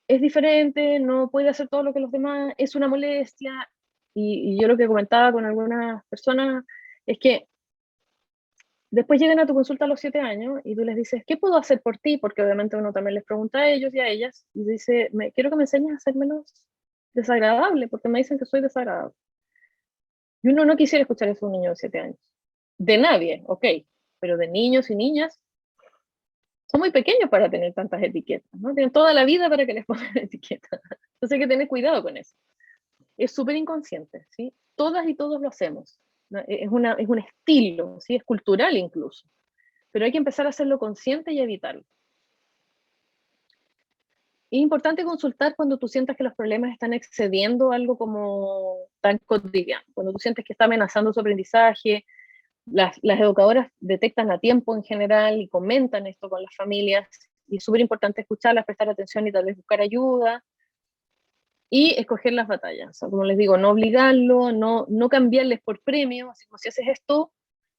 es diferente, no puede hacer todo lo que los demás, es una molestia, y yo lo que comentaba con algunas personas es que después llegan a tu consulta a los 7 años y tú les dices, ¿qué puedo hacer por ti? Porque obviamente uno también les pregunta a ellos y a ellas y dice, quiero que me enseñes a ser menos desagradable porque me dicen que soy desagradable. Y uno no quisiera escuchar eso a un niño de 7 años. De nadie, ok, pero de niños y niñas son muy pequeños para tener tantas etiquetas, ¿no? Tienen toda la vida para que les pongan etiquetas. Entonces hay que tener cuidado con eso. Es súper inconsciente, ¿sí? Todas y todos lo hacemos. ¿No? Es un estilo, ¿sí? Es cultural incluso. Pero hay que empezar a hacerlo consciente y evitarlo. Es importante consultar cuando tú sientas que los problemas están excediendo algo como tan cotidiano, cuando tú sientes que está amenazando su aprendizaje, las educadoras detectan a tiempo en general y comentan esto con las familias, y es súper importante escucharlas, prestar atención y tal vez buscar ayuda, y escoger las batallas. O sea, como les digo, no obligarlo, no cambiarles por premio, así como si haces esto,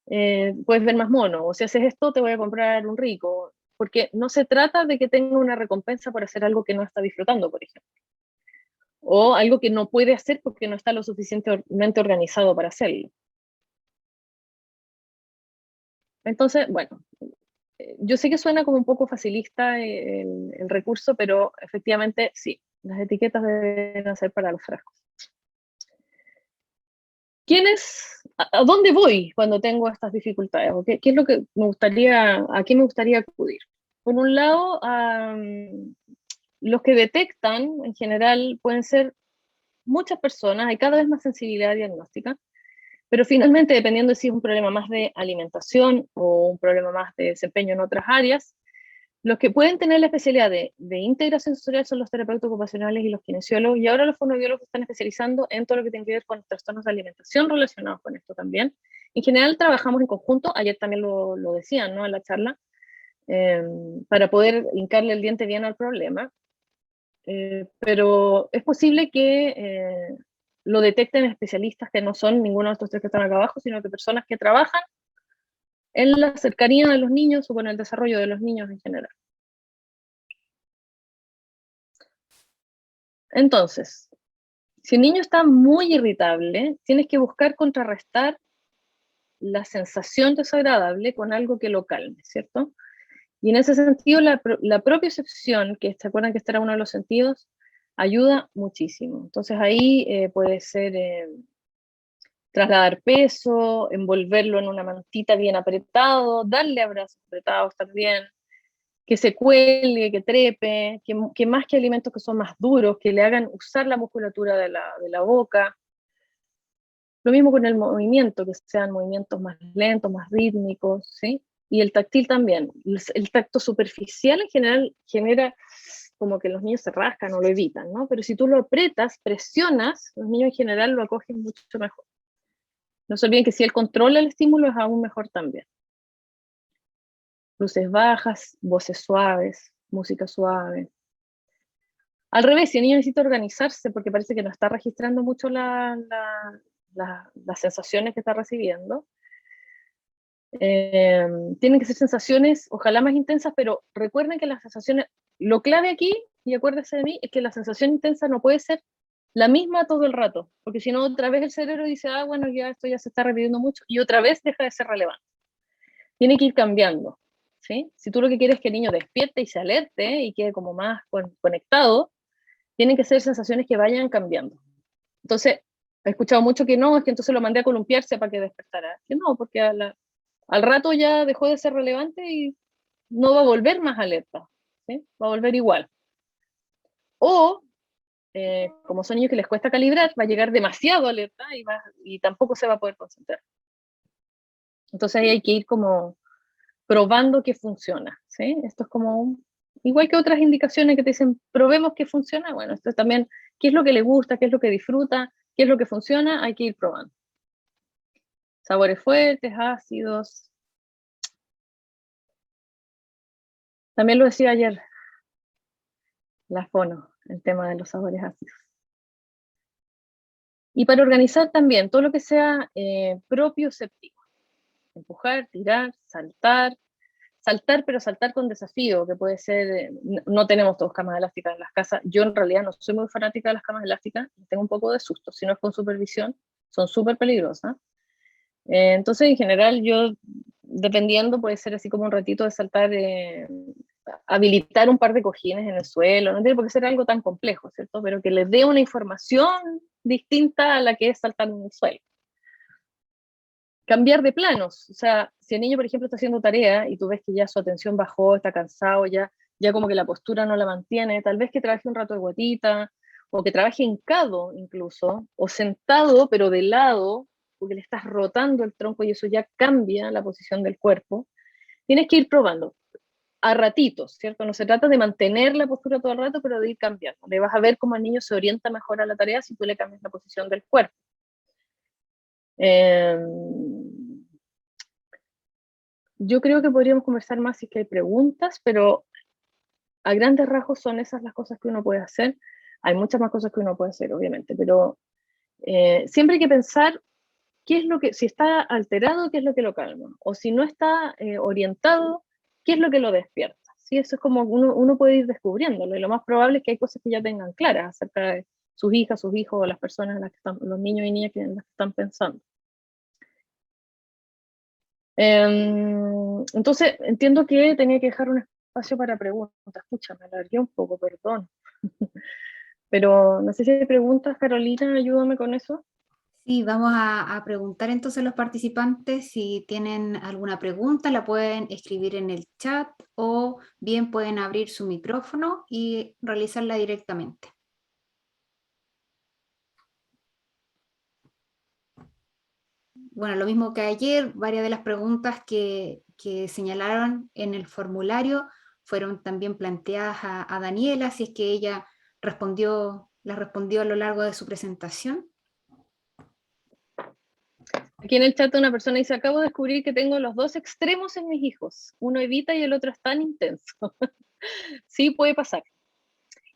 puedes ver más mono, o si haces esto, te voy a comprar un rico, porque no se trata de que tenga una recompensa por hacer algo que no está disfrutando, por ejemplo, o algo que no puede hacer porque no está lo suficientemente organizado para hacerlo. Entonces, bueno, yo sé que suena como un poco facilista el recurso, pero efectivamente sí, las etiquetas deben ser para los frascos. ¿A dónde voy cuando tengo estas dificultades? ¿O qué es lo que a qué me gustaría acudir? Por un lado, los que detectan en general pueden ser muchas personas, hay cada vez más sensibilidad diagnóstica, pero finalmente, dependiendo de si es un problema más de alimentación o un problema más de desempeño en otras áreas, los que pueden tener la especialidad de integración sensorial son los terapeutas ocupacionales y los kinesiólogos, y ahora los fonoaudiólogos están especializando en todo lo que tiene que ver con trastornos de alimentación relacionados con esto también. En general trabajamos en conjunto, ayer también lo decían, ¿no?, en la charla, para poder hincarle el diente bien al problema, pero es posible que lo detecten especialistas que no son ninguno de estos tres que están acá abajo, sino que personas que trabajan en la cercanía de los niños o con el desarrollo de los niños en general. Entonces, si el niño está muy irritable, tienes que buscar contrarrestar la sensación desagradable con algo que lo calme, ¿cierto? Y en ese sentido, la propiocepción, que se acuerdan que este era uno de los sentidos, ayuda muchísimo. Entonces ahí puede ser trasladar peso, envolverlo en una mantita bien apretado, darle abrazos apretados también, que se cuelgue, que trepe, que más que alimentos que son más duros, que le hagan usar la musculatura de la boca. Lo mismo con el movimiento, que sean movimientos más lentos, más rítmicos, ¿sí? Y el táctil también. El tacto superficial en general genera como que los niños se rascan o lo evitan, ¿no? Pero si tú lo aprietas, presionas, los niños en general lo acogen mucho mejor. No se olviden que si él controla el estímulo es aún mejor también. Luces bajas, voces suaves, música suave. Al revés, si el niño necesita organizarse porque parece que no está registrando mucho las sensaciones que está recibiendo, tienen que ser sensaciones ojalá más intensas, pero recuerden que las sensaciones, lo clave aquí, y acuérdense de mí, es que la sensación intensa no puede ser la misma todo el rato, porque si no otra vez el cerebro dice, ah, bueno, ya esto ya se está repitiendo mucho, y otra vez deja de ser relevante. Tiene que ir cambiando, ¿sí? Si tú lo que quieres es que el niño despierte y se alerte y quede como más conectado, tienen que ser sensaciones que vayan cambiando. Entonces, he escuchado mucho que no, es que entonces lo mandé a columpiarse para que despertara. Que no, porque al rato ya dejó de ser relevante y no va a volver más alerta, ¿sí? Va a volver igual. O, como son niños que les cuesta calibrar, va a llegar demasiado alerta y tampoco se va a poder concentrar. Entonces ahí hay que ir como probando que funciona, ¿sí? Esto es como igual que otras indicaciones que te dicen, probemos que funciona, bueno, esto también, qué es lo que le gusta, qué es lo que disfruta, qué es lo que funciona, hay que ir probando. Sabores fuertes, ácidos. También lo decía ayer la fono, el tema de los sabores ácidos. Y para organizar también todo lo que sea propioceptivo. Empujar, tirar, saltar, pero saltar con desafío, que puede ser, no tenemos todos camas elásticas en las casas, yo en realidad no soy muy fanática de las camas elásticas, tengo un poco de susto, si no es con supervisión, son súper peligrosas. Entonces, en general, yo, dependiendo, puede ser así como un ratito de saltar, habilitar un par de cojines en el suelo, no tiene por qué ser algo tan complejo, ¿cierto? Pero que les dé una información distinta a la que es saltar en el suelo. Cambiar de planos, o sea, si el niño, por ejemplo, está haciendo tarea y tú ves que ya su atención bajó, está cansado, ya como que la postura no la mantiene, tal vez que trabaje un rato de guatita, o que trabaje hincado incluso, o sentado pero de lado, porque le estás rotando el tronco y eso ya cambia la posición del cuerpo. Tienes que ir probando a ratitos, ¿cierto? No se trata de mantener la postura todo el rato, pero de ir cambiando. Le vas a ver cómo el niño se orienta mejor a la tarea si tú le cambias la posición del cuerpo. Yo creo que podríamos conversar más si es que hay preguntas, pero a grandes rasgos son esas las cosas que uno puede hacer. Hay muchas más cosas que uno puede hacer, obviamente, pero siempre hay que pensar qué es lo que, si está alterado, qué es lo que lo calma, o si no está orientado, qué es lo que lo despierta. ¿Sí? Eso es como uno puede ir descubriéndolo, y lo más probable es que hay cosas que ya tengan claras acerca de sus hijas, sus hijos, o las personas en las que están, los niños y niñas en las que están pensando. Entonces, entiendo que tenía que dejar un espacio para preguntas. Escucha, me alargué un poco, perdón. Pero no sé si hay preguntas, Carolina, ayúdame con eso. Sí, vamos a preguntar entonces a los participantes si tienen alguna pregunta, la pueden escribir en el chat o bien pueden abrir su micrófono y realizarla directamente. Bueno, lo mismo que ayer, varias de las preguntas que señalaron en el formulario fueron también planteadas a Daniela, si es que ella las respondió a lo largo de su presentación. Aquí en el chat una persona dice, acabo de descubrir que tengo los dos extremos en mis hijos. Uno evita y el otro es tan intenso. Sí, puede pasar.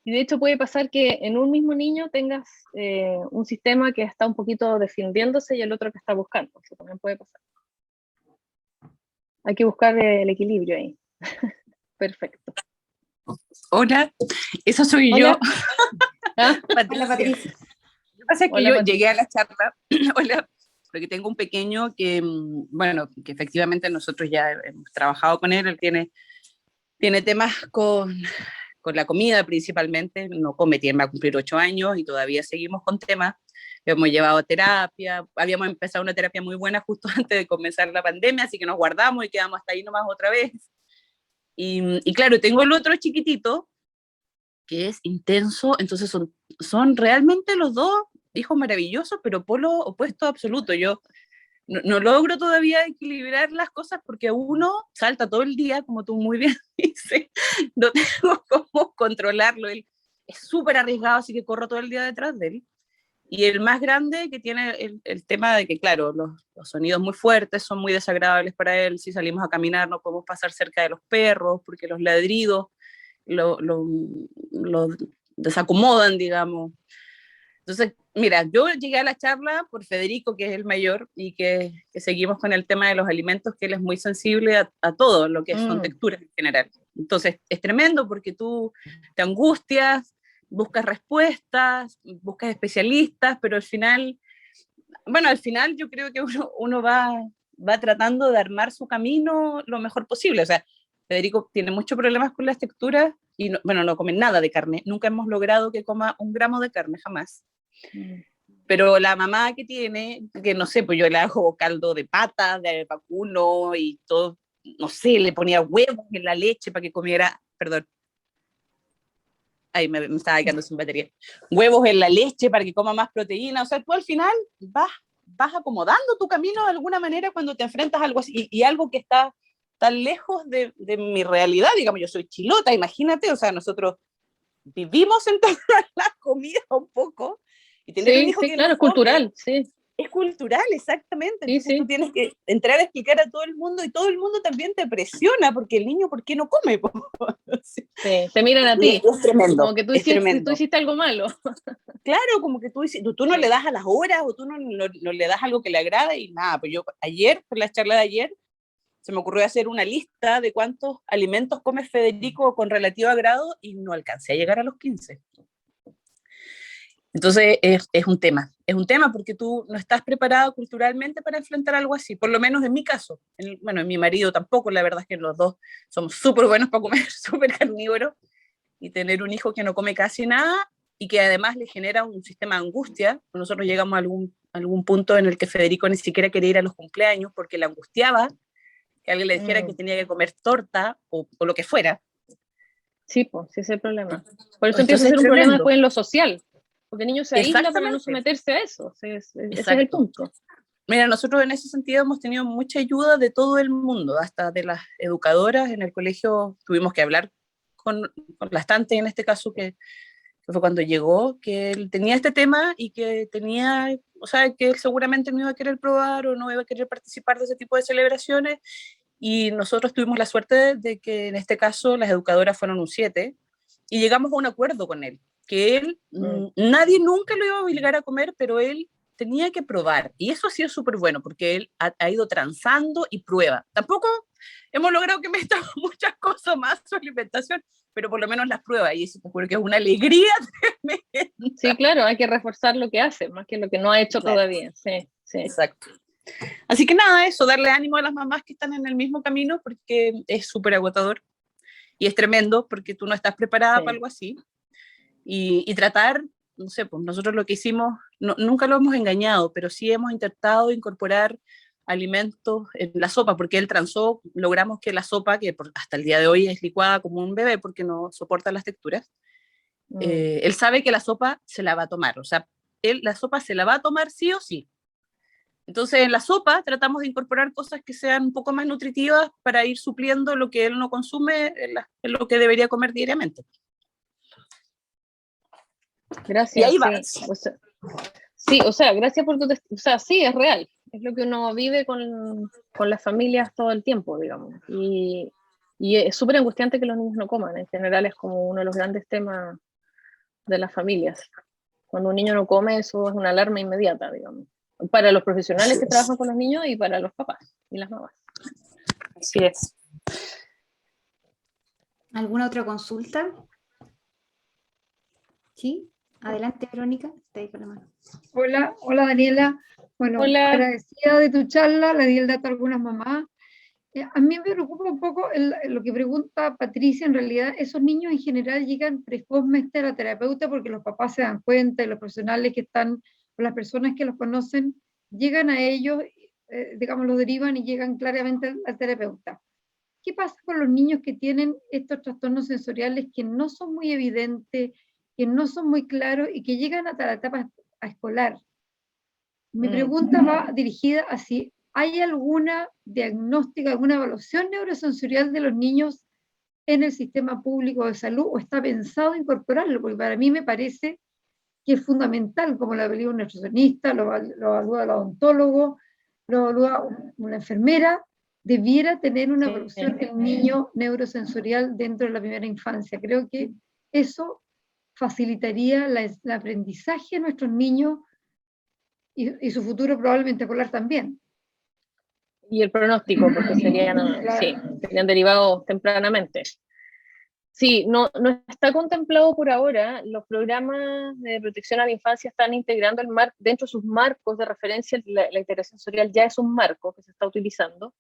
Y de hecho puede pasar que en un mismo niño tengas un sistema que está un poquito defendiéndose y el otro que está buscando. Eso también puede pasar. Hay que buscar el equilibrio ahí. Perfecto. Hola, eso soy Hola. yo. ¿Ah? Hola, Patricia. Lo que pasa es que Hola, yo Patricia. llegué a la charla, hola, porque tengo un pequeño que, bueno, que efectivamente nosotros ya hemos trabajado con él tiene temas con la comida principalmente, no come, va a cumplir 8 años y todavía seguimos con temas. Hemos llevado a terapia, habíamos empezado una terapia muy buena justo antes de comenzar la pandemia, así que nos guardamos y quedamos hasta ahí nomás otra vez. Y claro, tengo el otro chiquitito, que es intenso, entonces son realmente los dos hijos maravillosos, pero polo opuesto absoluto. Yo no logro todavía equilibrar las cosas porque uno salta todo el día, como tú muy bien dices, no tengo cómo controlarlo. Él es súper arriesgado, así que corro todo el día detrás de él. Y el más grande que tiene el tema de que, claro, los sonidos muy fuertes son muy desagradables para él. Si salimos a caminar no podemos pasar cerca de los perros porque los ladridos lo desacomodan, digamos. Entonces, mira, yo llegué a la charla por Federico, que es el mayor, y que seguimos con el tema de los alimentos, que él es muy sensible a todo lo que son texturas en general. Entonces, es tremendo porque tú te angustias, buscas respuestas, buscas especialistas, pero al final, bueno, al final yo creo que uno va tratando de armar su camino lo mejor posible. O sea, Federico tiene muchos problemas con las texturas y no, bueno, no come nada de carne. Nunca hemos logrado que coma 1 gramo de carne, jamás. Pero la mamá que tiene, que no sé, pues yo le hago caldo de pata, de vacuno y todo, no sé, le ponía huevos en la leche para que comiera, perdón, ahí me estaba quedando sin batería, huevos en la leche para que coma más proteína. O sea, tú al final vas acomodando tu camino de alguna manera cuando te enfrentas a algo así, y algo que está tan lejos de mi realidad. Digamos, yo soy chilota, imagínate, o sea, nosotros vivimos en toda la comida un poco, y tener un Sí, hijo sí, que no claro, es come cultural, sí, es cultural, exactamente. sí, Entonces tú sí, tienes que entrar a explicar a todo el mundo, y todo el mundo también te presiona porque el niño, ¿por qué no come? sí. Te miran a Y ti, es tremendo, como que es tú tremendo. hiciste algo malo. Claro, como que tú no le Sí. das a las horas, o tú no le das algo que le agrada y nada. Pues yo ayer, por la charla de ayer, se me ocurrió hacer una lista de cuántos alimentos come Federico con relativo agrado y no alcancé a llegar a los 15. Entonces es un tema porque tú no estás preparado culturalmente para enfrentar algo así, por lo menos en mi caso. Bueno, en mi marido tampoco, la verdad es que los dos somos súper buenos para comer, súper carnívoros, y tener un hijo que no come casi nada y que además le genera un sistema de angustia. Nosotros llegamos a algún punto en el que Federico ni siquiera quería ir a los cumpleaños porque le angustiaba que alguien le dijera que tenía que comer torta o lo que fuera. Sí, pues, sí, ese es el problema. Por eso empieza a Entonces es ser un problema tremendo. después en lo social, porque el niño se aísla para no Exactamente, someterse a eso. Ese es el exacto. punto. Mira, nosotros en ese sentido hemos tenido mucha ayuda de todo el mundo, hasta de las educadoras. En el colegio tuvimos que hablar con la Estante, en este caso, que fue cuando llegó, que él tenía este tema y que tenía, o sea, que él seguramente no iba a querer probar o no iba a querer participar de ese tipo de celebraciones. Y nosotros tuvimos la suerte de que en este caso las educadoras fueron un 7 y llegamos a un acuerdo con él, que él, nadie nunca lo iba a obligar a comer, pero él tenía que probar. Y eso ha sido súper bueno porque él ha ido transando y prueba. Tampoco hemos logrado que meta muchas cosas más su alimentación, pero por lo menos las prueba, y eso porque es una alegría tremenda. Sí, claro, hay que reforzar lo que hace, más que lo que no ha hecho Claro, todavía. Sí, sí. exacto. Así que nada, eso, darle ánimo a las mamás que están en el mismo camino porque es súper agotador y es tremendo porque tú no estás preparada para Sí. algo así. Y tratar, no sé, pues nosotros lo que hicimos, nunca lo hemos engañado, pero sí hemos intentado incorporar alimentos en la sopa, porque él transó, logramos que la sopa, que hasta el día de hoy es licuada como un bebé porque no soporta las texturas, él sabe que la sopa se la va a tomar, o sea, él la sopa se la va a tomar sí o sí. Entonces, en la sopa tratamos de incorporar cosas que sean un poco más nutritivas para ir supliendo lo que él no consume en lo que debería comer diariamente. Y ahí Gracias, sí. vas. Sí, o sea, gracias por tu o sea, sí, es real. Es lo que uno vive con las familias todo el tiempo, digamos. Y es súper angustiante que los niños no coman. En general es como uno de los grandes temas de las familias. Cuando un niño no come, eso es una alarma inmediata, digamos. Para los profesionales que trabajan con los niños y para los papás y las mamás. Así es. ¿Alguna otra consulta? ¿Sí? Adelante, Verónica, está ahí con la mano. Hola, hola Daniela. Bueno, Hola. agradecida de tu charla, le di el dato a algunas mamás. A mí me preocupa un poco lo que pregunta Patricia, en realidad esos niños en general llegan precozmente a la terapeuta porque los papás se dan cuenta y los profesionales que están, o las personas que los conocen, llegan a ellos, digamos, los derivan y llegan claramente al terapeuta. ¿Qué pasa con los niños que tienen estos trastornos sensoriales que no son muy evidentes, que no son muy claros y que llegan hasta la etapa escolar? Mi pregunta va dirigida a si hay alguna diagnóstica, alguna evaluación neurosensorial de los niños en el sistema público de salud o está pensado incorporarlo, porque para mí me parece que es fundamental, como lo evalúa un nutricionista, lo evalúa el odontólogo, lo evalúa una enfermera, debiera tener una evaluación del niño neurosensorial dentro de la primera infancia. Creo que eso facilitaría el aprendizaje de nuestros niños y su futuro probablemente escolar también. Y el pronóstico, porque serían, sí, serían derivados tempranamente. Sí, no está contemplado por ahora. Los programas de protección a la infancia están integrando dentro de sus marcos de referencia. La integración sensorial ya es un marco que se está utilizando,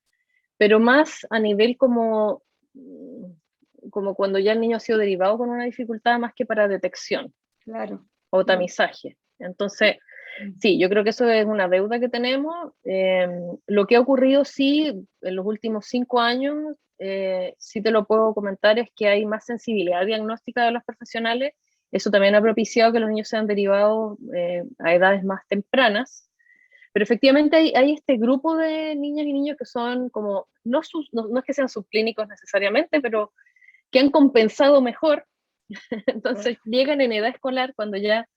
pero más a nivel como cuando ya el niño ha sido derivado con una dificultad, más que para detección o tamizaje. Entonces, sí, yo creo que eso es una deuda que tenemos. Lo que ha ocurrido, sí, en los últimos 5 años, sí te lo puedo comentar, es que hay más sensibilidad diagnóstica de los profesionales. Eso también ha propiciado que los niños sean derivados a edades más tempranas. Pero efectivamente hay este grupo de niñas y niños que son como, no es que sean subclínicos necesariamente, pero que han compensado mejor. Entonces llegan en edad escolar cuando ya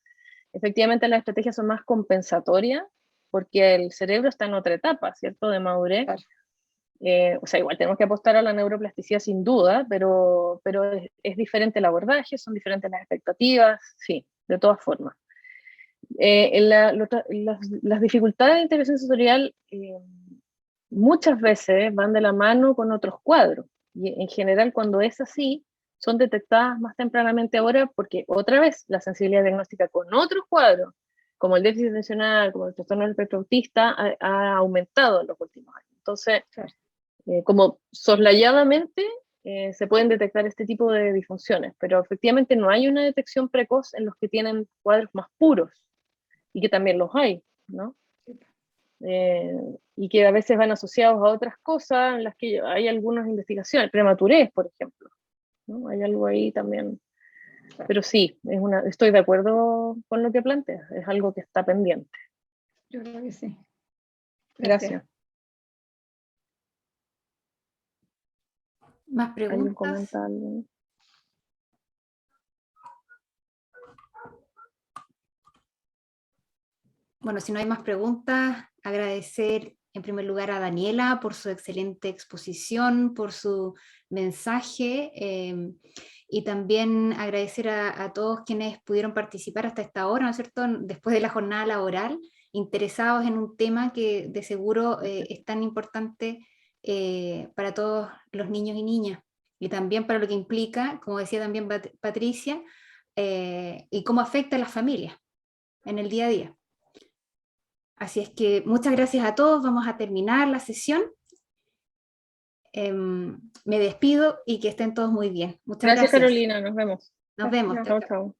efectivamente las estrategias son más compensatorias, porque el cerebro está en otra etapa, ¿cierto?, de madurez. O sea, igual tenemos que apostar a la neuroplasticidad sin duda, pero es diferente el abordaje, son diferentes las expectativas, sí, de todas formas. Las dificultades de integración sensorial muchas veces van de la mano con otros cuadros, y en general cuando es así, son detectadas más tempranamente ahora porque otra vez la sensibilidad diagnóstica con otros cuadros, como el déficit atencional, como el trastorno del espectro autista, ha aumentado en los últimos años. Entonces, como soslayadamente se pueden detectar este tipo de disfunciones, pero efectivamente no hay una detección precoz en los que tienen cuadros más puros, y que también los hay, ¿no? Y que a veces van asociados a otras cosas en las que hay algunas investigaciones, prematurez, por ejemplo, ¿no? Hay algo ahí también. Pero sí, estoy de acuerdo con lo que planteas, es algo que está pendiente. Yo creo que sí. Gracias. ¿Más preguntas? ¿Alguien comenta algo? Bueno, si no hay más preguntas, agradecer en primer lugar a Daniela por su excelente exposición, por su mensaje, y también agradecer a todos quienes pudieron participar hasta esta hora, ¿no es cierto?, después de la jornada laboral, interesados en un tema que de seguro es tan importante para todos los niños y niñas, y también para lo que implica, como decía también Patricia, y cómo afecta a las familias en el día a día. Así es que muchas gracias a todos, vamos a terminar la sesión. Me despido y que estén todos muy bien. Muchas gracias. Carolina, nos vemos. Nos vemos. Chao, chao.